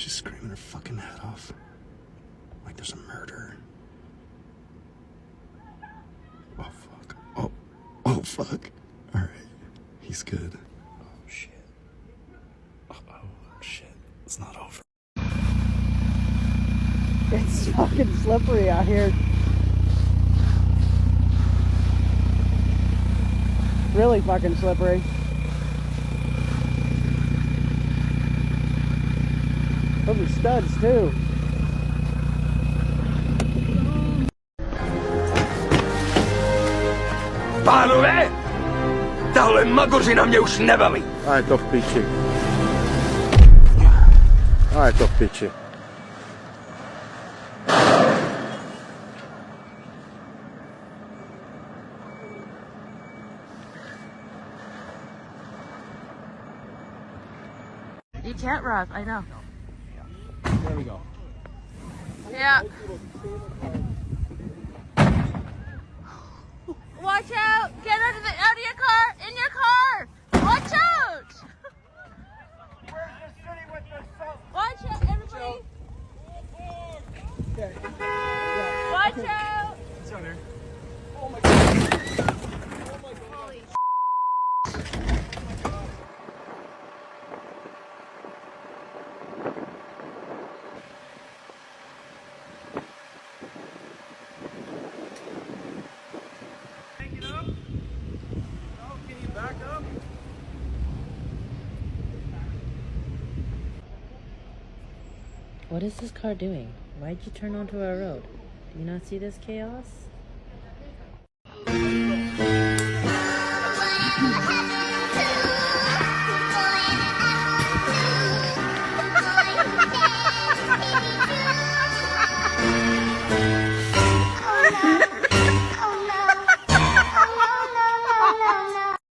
She's screaming her fucking head off. Like there's a murder. Oh, fuck. Oh, fuck. All right. He's good. Oh, shit. Oh, shit. It's not over. It's fucking slippery out here. Really fucking slippery. Those are studs too. Pánové, tahle magořina mě už nebaví. A je to v piči. A je to v piči. You can't rough, I know. There we go. Yeah. Watch out! Get out of your car! In your car! Watch out! Watch out, everybody! Watch out! It's on there. Holy What is this car doing? Why'd you turn onto our road? Do you not see this chaos?